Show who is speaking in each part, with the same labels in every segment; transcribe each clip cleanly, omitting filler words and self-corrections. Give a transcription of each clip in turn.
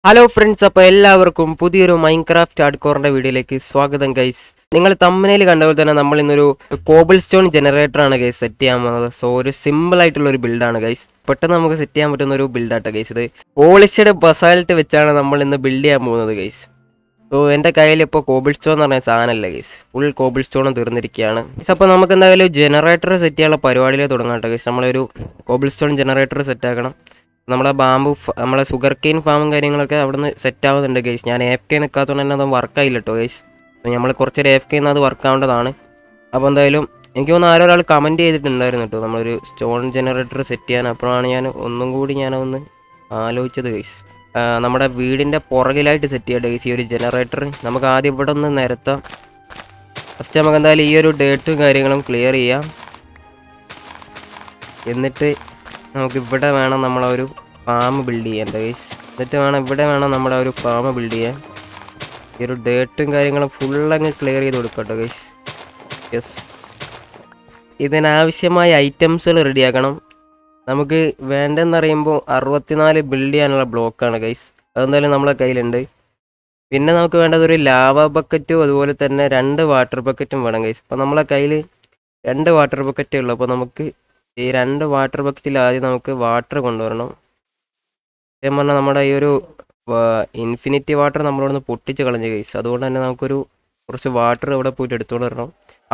Speaker 1: Hello friends, അപ്പോൾ എല്ലാവർക്കും പുതിയൊരു മൈൻക്രാഫ്റ്റ് ഹാർഡ്കോറിന്റെ വീഡിയോയിലേക്ക് സ്വാഗതം ഗൈസ്. നിങ്ങൾ തമ്പനയിൽ കണ്ട പോലെ തന്നെ നമ്മൾ ഇന്നൊരു കോബിൾ സ്റ്റോൺ ജനറേറ്റർ ആണ് ഗൈസ് സെറ്റ് ചെയ്യാൻ പോകുന്നത്. സോ ഒരു സിമ്പിൾ ആയിട്ടുള്ള ഒരു ബിൽഡാണ് ഗൈസ്, പെട്ടെന്ന് നമുക്ക് സെറ്റ് ചെയ്യാൻ പറ്റുന്ന ഒരു ബിൽഡാട്ടോ ഗൈസ്. ഇത് പോളിഷ്ഡ് ബസാൾട്ട് വെച്ചാണ് നമ്മൾ ഇന്ന് ബിൽഡ് ചെയ്യാൻ പോകുന്നത് ഗൈസ്. സോ എൻ്റെ കയ്യിൽ ഇപ്പോൾ കോബിൾ സ്റ്റോൺ എന്ന് പറഞ്ഞ സാധനമല്ല ഗൈസ്, ഫുൾ കോബിൾ സ്റ്റോണും തീർന്നിരിക്കുകയാണ് ഗൈസ്. അപ്പോൾ നമുക്ക് എന്തായാലും ജനറേറ്റർ സെറ്റ് ചെയ്യാനുള്ള പരിപാടിയിലേക്ക് തുടങ്ങാം കേട്ടോ ഗൈസ്. നമ്മളൊരു കോബിൾ സ്റ്റോൺ ജനറേറ്റർ സെറ്റ് ആക്കണം. നമ്മളെ നമ്മളെ ഷുഗർ കെയിൻ ഫാമും കാര്യങ്ങളൊക്കെ അവിടെ നിന്ന് സെറ്റ് ആവുന്നുണ്ട് ഗൈസ്. ഞാൻ എഫ് കെ നിൽക്കാത്തതുകൊണ്ട് തന്നെ അത് വർക്കായില്ല കേട്ടോ ഗൈസ്. അപ്പോൾ നമ്മൾ കുറച്ചൊരു എഫ് കെ അത് വർക്ക് ആവേണ്ടതാണ്. അപ്പോൾ എന്തായാലും എനിക്ക് തോന്നുന്നു ആരൊരാൾ കമൻറ്റ് ചെയ്തിട്ടുണ്ടായിരുന്നു കേട്ടോ നമ്മളൊരു സ്റ്റോൺ ജനറേറ്റർ സെറ്റ് ചെയ്യാൻ. അപ്പോഴാണ് ഞാൻ ഒന്നും കൂടി ഞാനൊന്ന് ആലോചിച്ചത് ഗൈസ്. നമ്മുടെ വീടിൻ്റെ പുറകിലായിട്ട് സെറ്റ് ചെയ്യട്ടെ ഗൈസ് ഈ ഒരു ജനറേറ്റർ. നമുക്ക് ആദ്യം ഇവിടെ ഒന്ന് നിരത്താം. ഫസ്റ്റ് നമുക്ക് എന്തായാലും ഈ ഒരു ഡേറ്റും കാര്യങ്ങളും ക്ലിയർ ചെയ്യാം. എന്നിട്ട് നമുക്ക് ഇവിടെ വേണം നമ്മളൊരു ഫാം ബിൽഡ് ചെയ്യാൻ ഗൈസ്. എന്നിട്ട് ഇവിടെ വേണം നമ്മുടെ ഒരു ഫാം ബിൽഡ് ചെയ്യാൻ. ഈ ഒരു ഡേറ്റും കാര്യങ്ങളും ഫുള്ളങ്ങ് ക്ലിയർ ചെയ്ത് കൊടുക്കട്ടോ ഗൈസ്. യെസ്, ഇതിനാവശ്യമായ ഐറ്റംസുകൾ റെഡിയാക്കണം. നമുക്ക് വേണ്ടതെന്ന് പറയുമ്പോൾ 64 ബിൽഡ് ചെയ്യാനുള്ള ബ്ലോക്കാണ് ഗൈസ്. അതെന്തായാലും നമ്മളെ കയ്യിലുണ്ട്. പിന്നെ നമുക്ക് വേണ്ടത് ഒരു ലാവ ബക്കറ്റും അതുപോലെ തന്നെ 2 വാട്ടർ ബക്കറ്റും വേണം ഗൈസ്. അപ്പോൾ നമ്മളെ കയ്യിൽ 2 വാട്ടർ ബക്കറ്റേ ഉള്ളൂ. അപ്പോൾ നമുക്ക് ഈ 2 വാട്ടർ ബക്കറ്റിൽ ആദ്യം നമുക്ക് വാട്ടർ കൊണ്ടുവരണം. സത്യം പറഞ്ഞാൽ നമ്മുടെ ഈ ഒരു ഇൻഫിനിറ്റി വാട്ടർ നമ്മളോടൊന്ന് പൊട്ടിച്ച് കളഞ്ഞ ഗൈസ്. അതുകൊണ്ട് തന്നെ നമുക്കൊരു കുറച്ച് വാട്ടർ ഇവിടെ പോയിട്ട് എടുത്തുകൊണ്ട് വരണം.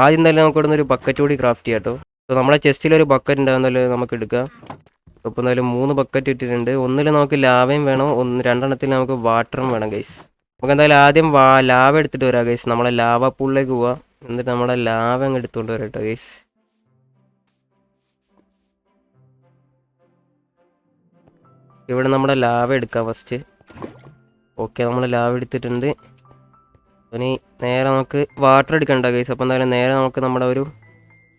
Speaker 1: ആദ്യം തന്നെ നമുക്ക് ഇവിടെ നിന്ന് ഒരു ബക്കറ്റ് കൂടി ക്രാഫ്റ്റ് ചെയ്യാം കേട്ടോ. അപ്പോൾ നമ്മുടെ ചെസ്റ്റിലൊരു ബക്കറ്റ് ഉണ്ടാകുന്നല്ലോ നമുക്ക് എടുക്കാം. അപ്പോൾ എന്തായാലും 3 ബക്കറ്റ് ഇട്ടിട്ടുണ്ട്. ഒന്നിൽ നമുക്ക് ലാവയും വേണം, 2 നമുക്ക് വാട്ടറും വേണം ഗൈസ്. നമുക്ക് എന്തായാലും ആദ്യം ലാവ എടുത്തിട്ട് വരാം ഗൈസ്. നമ്മളെ ലാവ പൂളിലേക്ക് പോവാം. എന്നിട്ട് നമ്മുടെ ലാവ അങ്ങ് എടുത്തുകൊണ്ട് വരാം കേട്ടോ ഗൈസ്. ഇവിടെ നമ്മുടെ ലാവ എടുക്കാം ഫസ്റ്റ്. ഓക്കെ, നമ്മൾ ലാവ എടുത്തിട്ടുണ്ട്. ഇനി നേരെ നമുക്ക് വാട്ടർ എടുക്കണ്ട ഗൈസ്. അപ്പോൾ എന്തായാലും നേരെ നമുക്ക് നമ്മുടെ ഒരു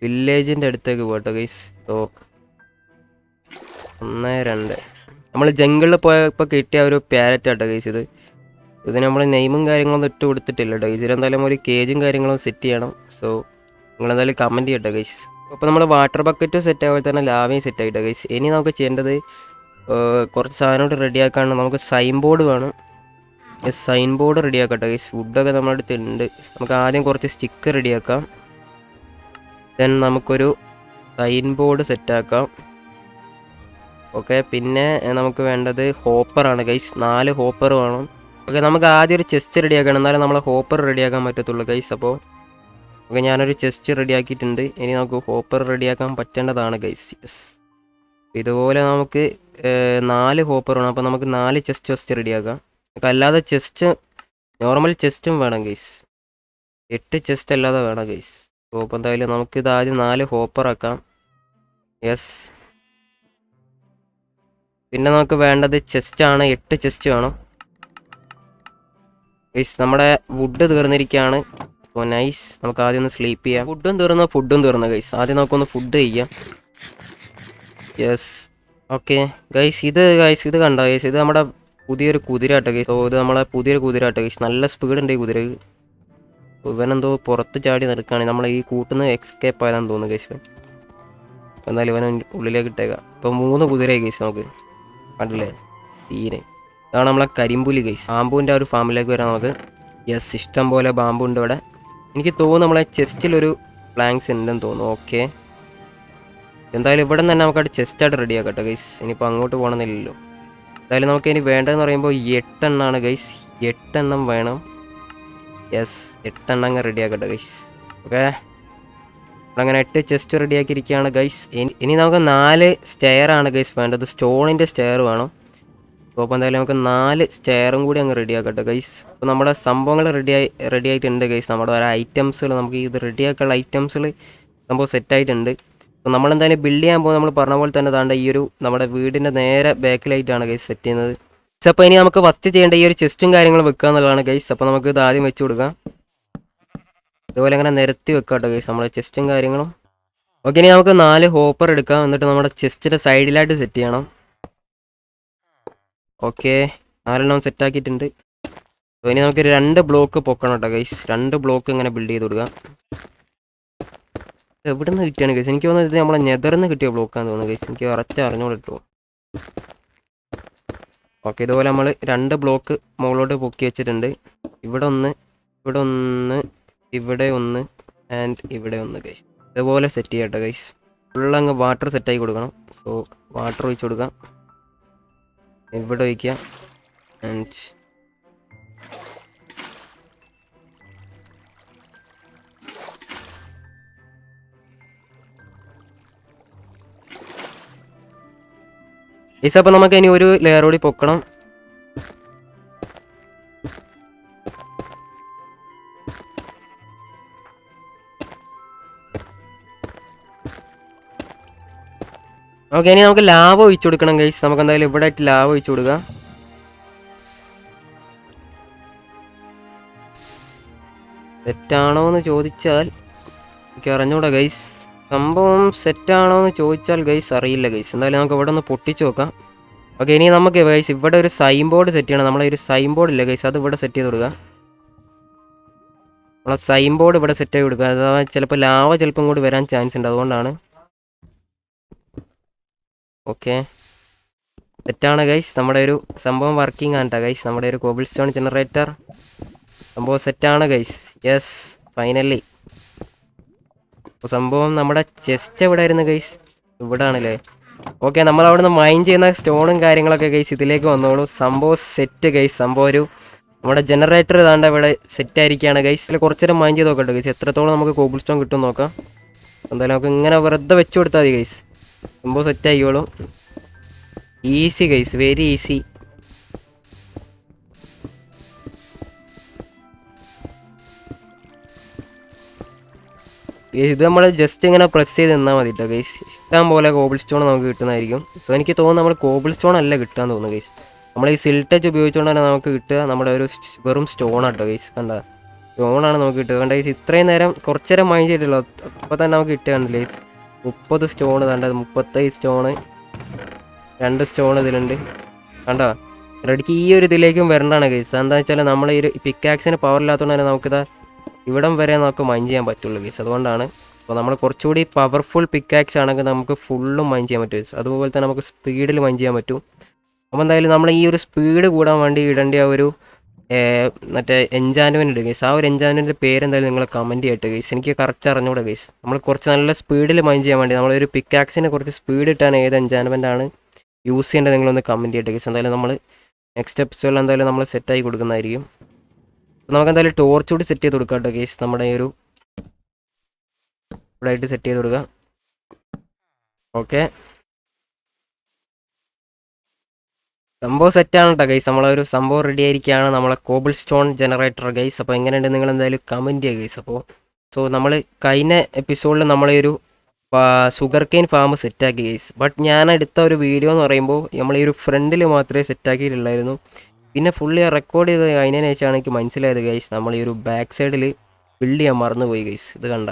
Speaker 1: വില്ലേജിൻ്റെ അടുത്തേക്ക് പോകട്ടോ ഗൈസ്. സോ 1 2 നമ്മൾ ജംഗിളിൽ പോയപ്പോൾ കിട്ടിയ ഒരു പാരറ്റ് ആട്ടോ ഗൈസ് ഇത്. ഇതിന് നമ്മൾ നെയിമും കാര്യങ്ങളൊന്നും ഇട്ട് കൊടുത്തിട്ടില്ല കേട്ടോ. ഇതിലെന്തായാലും ഒരു കേജും കാര്യങ്ങളും സെറ്റ് ചെയ്യണം. സോ നിങ്ങളെന്തായാലും കമൻറ്റ് ചെയ്യട്ടോ ഗൈസ്. അപ്പോൾ നമ്മൾ വാട്ടർ ബക്കറ്റും സെറ്റ് ആവുമ്പോൾ തന്നെ ലാവയും സെറ്റ് ആയിട്ടോ ഗൈസ്. ഇനി നമുക്ക് ചെയ്യേണ്ടത് കുറച്ച് സാധനമായിട്ട് റെഡിയാക്കാണ്. നമുക്ക് സൈൻ ബോർഡ് വേണം. സൈൻ ബോർഡ് റെഡിയാക്കട്ടെ ഗൈസ്. വുഡൊക്കെ നമ്മുടെ അടുത്ത് ഉണ്ട്. നമുക്ക് ആദ്യം കുറച്ച് സ്റ്റിക്ക് റെഡിയാക്കാം. ദെൻ നമുക്കൊരു സൈൻ ബോർഡ് സെറ്റാക്കാം. ഓക്കെ, പിന്നെ നമുക്ക് വേണ്ടത് ഹോപ്പറാണ് ഗൈസ്. 4 ഹോപ്പർ വേണം. ഓക്കെ, നമുക്ക് ആദ്യം ഒരു ചെസ്റ്റ് റെഡിയാക്കണം, എന്നാലും നമ്മളെ ഹോപ്പർ റെഡിയാക്കാൻ പറ്റത്തുള്ളൂ ഗൈസ്. അപ്പോൾ ഓക്കെ, ഞാനൊരു ചെസ്റ്റ് റെഡിയാക്കിയിട്ടുണ്ട്. ഇനി നമുക്ക് ഹോപ്പർ റെഡിയാക്കാൻ പറ്റേണ്ടതാണ് ഗൈസ്. യെസ്, ഇതുപോലെ നമുക്ക് 4 ഹോപ്പർ വേണം. അപ്പോൾ നമുക്ക് 4 ചെസ്റ്റ് റെഡിയാക്കാം. നമുക്ക് അല്ലാതെ നോർമൽ ചെസ്റ്റും വേണം ഗൈസ്. 8 ചെസ്റ്റ് അല്ലാതെ വേണം ഗൈസ്. അപ്പോൾ എന്തായാലും നമുക്കിത് ആദ്യം 4 ഹോപ്പർ ആക്കാം. യെസ്, പിന്നെ നമുക്ക് വേണ്ടത് ചെസ്റ്റാണ്. 8 ചെസ്റ്റ് വേണം ഗൈസ്. നമ്മുടെ വുഡ് തീർന്നിരിക്കുകയാണ്. അപ്പോൾ നൈസ്, നമുക്ക് ആദ്യം ഒന്ന് സ്ലീപ്പ് ചെയ്യാം. ഫുഡും തീർന്നു ഗൈസ്. ആദ്യം നമുക്കൊന്ന് ഫുഡ് ചെയ്യാം. Yes, okay guys. ഇത് കണ്ടോ ഗൈസ്, ഇത് നമ്മുടെ പുതിയൊരു കുതിരാട്ടോ ഗൈസ്. ഇത് നമ്മളെ പുതിയൊരു കുതിരാട്ടോ ഗൈസ്. നല്ല സ്പീഡുണ്ട് ഈ കുതിരക്ക്. ഇവനെന്തോ പുറത്ത് ചാടി നിൽക്കുകയാണ്. നമ്മളെ ഈ കൂട്ടുന്ന എക്സ്കേപ്പ് ആയതാന്ന് തോന്നുന്നു ഗൈസ്. എന്തായാലും ഇവനെ ഉള്ളിലേക്ക് ഇട്ടേക്കാം. ഇപ്പോൾ 3 കുതിരയായി ഗൈസ്. നമുക്ക് കണ്ടില്ലേ തീരെ. ഇതാണ് നമ്മളെ കരിമ്പുലി ഗൈസ്. ബാമ്പുവിൻ്റെ ഒരു ഫാമിലേക്ക് വരാം നമുക്ക്. യെസ്, ഇഷ്ടം പോലെ ബാമ്പു ഉണ്ട് ഇവിടെ. എനിക്ക് തോന്നുന്നു നമ്മളെ ചെസ്റ്റിലൊരു പ്ലാങ്ക്സ് ഉണ്ടെന്ന് തോന്നുന്നു. ഓക്കെ, എന്തായാലും ഇവിടെ നിന്ന് തന്നെ നമുക്കവിടെ ചെസ്റ്റായിട്ട് റെഡിയാക്കട്ടെ ഗൈസ്. ഇനിയിപ്പോൾ അങ്ങോട്ട് പോകണമെന്നില്ലല്ലോ. എന്തായാലും നമുക്ക് ഇനി വേണ്ടതെന്ന് പറയുമ്പോൾ 8 എണ്ണമാണ് ഗൈസ്. 8 എണ്ണം വേണം. യെസ്, 8 എണ്ണം അങ്ങ് റെഡിയാക്കട്ടെ ഗൈസ്. ഓക്കെ, അങ്ങനെ 8 ചെസ്റ്റ് റെഡിയാക്കിയിരിക്കുകയാണ് ഗൈസ്. ഇനി നമുക്ക് 4 സ്റ്റെയറാണ് ഗൈസ് വേണ്ടത്. സ്റ്റോണിൻ്റെ സ്റ്റെയർ വേണം. അപ്പോൾ എന്തായാലും നമുക്ക് 4 സ്റ്റെയറും കൂടി അങ്ങ് റെഡിയാക്കട്ടെ ഗൈസ്. അപ്പോൾ നമ്മുടെ സംഭവങ്ങൾ റെഡി ആയിട്ടുണ്ട് ഗൈസ്. നമ്മുടെ ഓരോ ഐറ്റംസുകൾ, നമുക്ക് ഇത് റെഡിയാക്കാനുള്ള ഐറ്റംസുകൾ സംഭവം സെറ്റായിട്ടുണ്ട്. അപ്പോൾ നമ്മളെന്തായാലും ബിൽഡ് ചെയ്യാൻ പോകുമ്പോൾ നമ്മൾ പറഞ്ഞ പോലെ തന്നെ താണ്ട ഈ ഒരു നമ്മുടെ വീടിൻ്റെ നേരെ ബാക്കിലായിട്ടാണ് ഗൈസ് സെറ്റ് ചെയ്യുന്നത്. അപ്പോൾ ഇനി നമുക്ക് ഫസ്റ്റ് ചെയ്യേണ്ട ഈ ഒരു ചെസ്റ്റും കാര്യങ്ങളും വെക്കുക എന്നുള്ളതാണ് ഗൈസ്. അപ്പോൾ നമുക്ക് ഇത് ആദ്യം വെച്ച് കൊടുക്കാം. ഇതുപോലെ അങ്ങനെ നിരത്തി വെക്കാം കേട്ടോ ഗൈസ് നമ്മുടെ ചെസ്റ്റും കാര്യങ്ങളും. ഓക്കെ, ഇനി നമുക്ക് 4 ഹോപ്പർ എടുക്കാം. എന്നിട്ട് നമ്മുടെ ചെസ്റ്റിൻ്റെ സൈഡിലായിട്ട് സെറ്റ് ചെയ്യണം. ഓക്കെ, 4 എണ്ണം സെറ്റാക്കിയിട്ടുണ്ട്. അപ്പോൾ ഇനി നമുക്ക് 2 ബ്ലോക്ക് പൊക്കണം കേട്ടോ ഗൈസ്. 2 ബ്ലോക്ക് ഇങ്ങനെ ബിൽഡ് ചെയ്ത് കൊടുക്കാം. എവിടെ നിന്ന് കിട്ടിയാണ് ഗൈസ്? എനിക്ക് തോന്നുന്നത് ഇത് നമ്മളെ നെതറിൽ നിന്ന് കിട്ടിയ ബ്ലോക്കാന്ന് തോന്നുന്നു ഗൈസ്. എനിക്ക് കറക്റ്റ് അറിഞ്ഞോളൂ കേട്ടോ. ഓക്കെ, ഇതുപോലെ നമ്മൾ 2 ബ്ലോക്ക് മുകളിലോട്ട് പൊക്കി വെച്ചിട്ടുണ്ട്. ഇവിടെ ഒന്ന്, ഇവിടെ ഒന്ന്, ഇവിടെ ഒന്ന് ആൻഡ് ഇവിടെ ഒന്ന് ഗൈസ്. ഇതുപോലെ സെറ്റ് ചെയ്യട്ടെ ഗൈസ്. ഫുള്ളങ്ങ് വാട്ടർ സെറ്റായി കൊടുക്കണം. സോ വാട്ടർ ഒഴിച്ച് കൊടുക്കാം. ഇവിടെ ഒഴിക്കുക ആൻഡ് ഗൈസ്, അപ്പോൾ നമുക്ക് ഇനി ഒരു ലെയർ കൂടി പൊക്കണം. ഓക്കെ, ഇനി നമുക്ക് ലാവ ഒഴിച്ചു കൊടുക്കണം ഗൈസ്. നമുക്ക് എന്തായാലും ഇവിടെ ആയിട്ട് ലാവ ഒഴിച്ചു കൊടുക്കാം. സെറ്റാണോ എന്ന് ചോദിച്ചാൽ എനിക്ക് അറിഞ്ഞൂടാ ഗൈസ്. സംഭവം സെറ്റാണോ എന്ന് ചോദിച്ചാൽ ഗൈസ് അറിയില്ല ഗൈസ്. എന്തായാലും നമുക്ക് ഇവിടെ ഒന്ന് പൊട്ടിച്ച് നോക്കാം. ഓക്കെ, ഇനി നമുക്ക് ഗൈസ് ഇവിടെ ഒരു സൈൻ ബോർഡ് സെറ്റ് ചെയ്യണം. നമ്മളെ ഒരു സൈൻ ബോർഡ് ഇല്ല ഗൈസ്, അത് ഇവിടെ സെറ്റ് ചെയ്ത് കൊടുക്കുക. നമ്മളെ സൈൻ ബോർഡ് ഇവിടെ സെറ്റ് ചെയ്ത് കൊടുക്കുക. അഥവാ ചിലപ്പോൾ ലാവ ചിലപ്പം കൂടി വരാൻ ചാൻസ് ഉണ്ട്, അതുകൊണ്ടാണ്. ഓക്കെ, സെറ്റാണ് ഗൈസ്. നമ്മുടെ ഒരു സംഭവം വർക്കിംഗ് ആണ് കേട്ടോ ഗൈസ്. നമ്മുടെ ഒരു കോബിൾ സ്റ്റോൺ ജനറേറ്റർ സംഭവം സെറ്റാണ് ഗൈസ്. Yes, finally. അപ്പോൾ സംഭവം നമ്മുടെ ചെസ്റ്റ് എവിടെ ആയിരുന്നു ഗൈസ്? ഇവിടെ ആണല്ലേ. ഓക്കെ, നമ്മൾ അവിടെ നിന്ന് മൈൻ ചെയ്യുന്ന സ്റ്റോണും കാര്യങ്ങളൊക്കെ ഗൈസ് ഇതിലേക്ക് വന്നോളൂ. സംഭവം സെറ്റ് ഗൈസ്. സംഭവം ഒരു നമ്മുടെ ജനറേറ്റർ ഇതാണ്ട് ഇവിടെ സെറ്റ് ആയിരിക്കുകയാണ് ഗൈസ്. ഇതിൽ കുറച്ചേരം മൈൻ ചെയ്ത് നോക്കട്ടെ ഗൈസ്, എത്രത്തോളം നമുക്ക് കോബിൾ സ്റ്റോൺ കിട്ടും നോക്കാം. എന്തായാലും നമുക്ക് ഇങ്ങനെ വെറുതെ വെച്ച് കൊടുത്താൽ മതി ഗൈസ്. സംഭവം സെറ്റ് ആയിക്കോളും. Easy guys, very easy. ഇത് നമ്മൾ ജസ്റ്റ് ഇങ്ങനെ പ്രസ് ചെയ്ത് നിന്നാൽ മതി കേട്ടോ ഗൈസ്. ഇഷ്ടം പോലെ കോബിൾ സ്റ്റോൺ നമുക്ക് കിട്ടുന്നതായിരിക്കും. സോ എനിക്ക് തോന്നുന്നു നമ്മൾ കോബിൾ സ്റ്റോൺ അല്ല കിട്ടാൻ തോന്നുന്നു ഗൈസ്. നമ്മൾ ഈ സിൽട്ടച്ച് ഉപയോഗിച്ചുകൊണ്ട് തന്നെ നമുക്ക് കിട്ടുക നമ്മുടെ ഒരു വെറും സ്റ്റോൺ ആട്ടോ ഗൈസ്. കണ്ട സ്റ്റോണാണ് നമുക്ക് കിട്ടുക. കണ്ട ഗൈസ്, ഇത്രയും നേരം കുറച്ചേരം മൈൻഡ് ചെയ്തിട്ടുള്ളൂ, അപ്പോൾ തന്നെ നമുക്ക് കിട്ടുകയാണ് ഗൈസ്. 30 സ്റ്റോൺ കണ്ടത്, 35 സ്റ്റോണ്, 2 സ്റ്റോൺ ഇതിലുണ്ട്. കണ്ടോ, റെഡിക്ക് ഈ ഒരു ഇതിലേക്കും വരേണ്ടതാണ് ഗൈസ്. എന്താ വെച്ചാൽ നമ്മൾ ഈ ഒരു പിക്കാക്സിന് പവർ ഇല്ലാത്തതുകൊണ്ട് തന്നെ നമുക്കിതാ ഇവിടം വരെ നമുക്ക് മൈൻ ചെയ്യാൻ പറ്റുള്ളൂ ഗൈസ്. അതുകൊണ്ടാണ്. അപ്പോൾ നമ്മൾ കുറച്ചുകൂടി പവർഫുൾ പിക്കാക്സ് ആണെങ്കിൽ നമുക്ക് ഫുള്ളും മൈൻ ചെയ്യാൻ പറ്റും ഗൈസ്. അതുപോലെ തന്നെ നമുക്ക് സ്പീഡിൽ മൈൻ ചെയ്യാൻ പറ്റും. അപ്പോൾ എന്തായാലും നമ്മൾ ഈ ഒരു സ്പീഡ് കൂടാൻ വേണ്ടി ഇടേണ്ട ആ ഒരു മറ്റേ എൻചാൻമെൻ്റ് ഉണ്ട് ഗൈസ്. ആ ഒരു എൻചാൻമെൻറ്റിൻ്റെ പേരെന്തായാലും നിങ്ങൾ കമൻറ്റ് ചെയ്യട്ടെ ഗൈസ്. എനിക്ക് കറക്റ്റ് അറിഞ്ഞൂടെ ഗൈസ്. നമ്മൾ കുറച്ച് നല്ല സ്പീഡിൽ മൈൻ ചെയ്യാൻ വേണ്ടി നമ്മളൊരു പിക്കാക്സിന് കുറച്ച് സ്പീഡ് കിട്ടാൻ ഏത് എൻചാൻമെൻറ്റാണ് യൂസ് ചെയ്യേണ്ടത് നിങ്ങളൊന്ന് കമൻറ്റ് ചെയ്യട്ടെ ഗൈസ്. എന്തായാലും നമ്മൾ നെക്സ്റ്റ് എപ്പിസോഡിൽ എന്തായാലും നമ്മൾ സെറ്റായി കൊടുക്കുന്നതായിരിക്കും. നമുക്ക് എന്തായാലും ടോർച്ച് കൂടി സെറ്റ് ചെയ്ത് കൊടുക്കാം കേട്ടോ ഗൈസ്. നമ്മുടെ ഈ ഒരു ഇവിടെ ആയിട്ട് സെറ്റ് ചെയ്ത് കൊടുക്കുക. ഓക്കെ, സംഭവം സെറ്റാണ് കേട്ടോ ഗൈസ്. നമ്മളൊരു സംഭവം റെഡി ആയിരിക്കുകയാണ് നമ്മളെ കോബിൾ സ്റ്റോൺ ജനറേറ്റർ ഗൈസ്. അപ്പോൾ എങ്ങനെയുണ്ട് നിങ്ങൾ എന്തായാലും കമൻറ്റ് ചെയ്യുക ഗൈസ്. അപ്പോൾ നമ്മൾ കഴിഞ്ഞ എപ്പിസോഡിൽ നമ്മളെ ഒരു ഷുഗർ കെയിൻ ഫാം സെറ്റാക്കി ഗൈസ്. ബട്ട് ഞാൻ എടുത്ത ഒരു വീഡിയോ എന്ന് പറയുമ്പോൾ നമ്മൾ ഈ ഒരു ഫ്രണ്ടിൽ മാത്രമേ സെറ്റാക്കിയിട്ടുള്ളായിരുന്നു. പിന്നെ ഫുള്ളി റെക്കോർഡ് ചെയ്ത് കഴിഞ്ഞതിന് ശേഷമാണ് എനിക്ക് മനസ്സിലായത് ഗൈസ്, നമ്മൾ ഈ ഒരു ബാക്ക് സൈഡിൽ ബിൽഡ് ചെയ്യാൻ മറന്നുപോയി ഗൈസ്. ഇത് കണ്ട,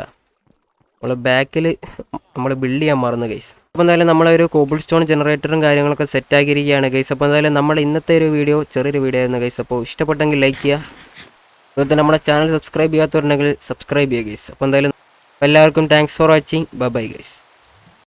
Speaker 1: നമ്മൾ ബാക്കിൽ നമ്മൾ ബിൽഡ് ചെയ്യാൻ മറന്നു ഗൈസ്. അപ്പോൾ എന്തായാലും നമ്മളൊരു കോബിൾ സ്റ്റോൺ ജനറേറ്ററും കാര്യങ്ങളൊക്കെ സെറ്റാക്കിയിരിക്കുകയാണ് ഗൈസ്. അപ്പോൾ എന്തായാലും നമ്മൾ ഇന്നത്തെ ഒരു വീഡിയോ ചെറിയൊരു വീഡിയോ ആയിരുന്നു ഗൈസ്. അപ്പോൾ ഇഷ്ടപ്പെട്ടെങ്കിൽ ലൈക്ക് ചെയ്യുക. അതുപോലെ തന്നെ നമ്മുടെ ചാനൽ സബ്സ്ക്രൈബ് ചെയ്യാത്തവരുണ്ടെങ്കിൽ സബ്സ്ക്രൈബ് ചെയ്യുക ഗൈസ്. അപ്പോൾ എന്തായാലും എല്ലാവർക്കും thanks for watching. Bye bye guys.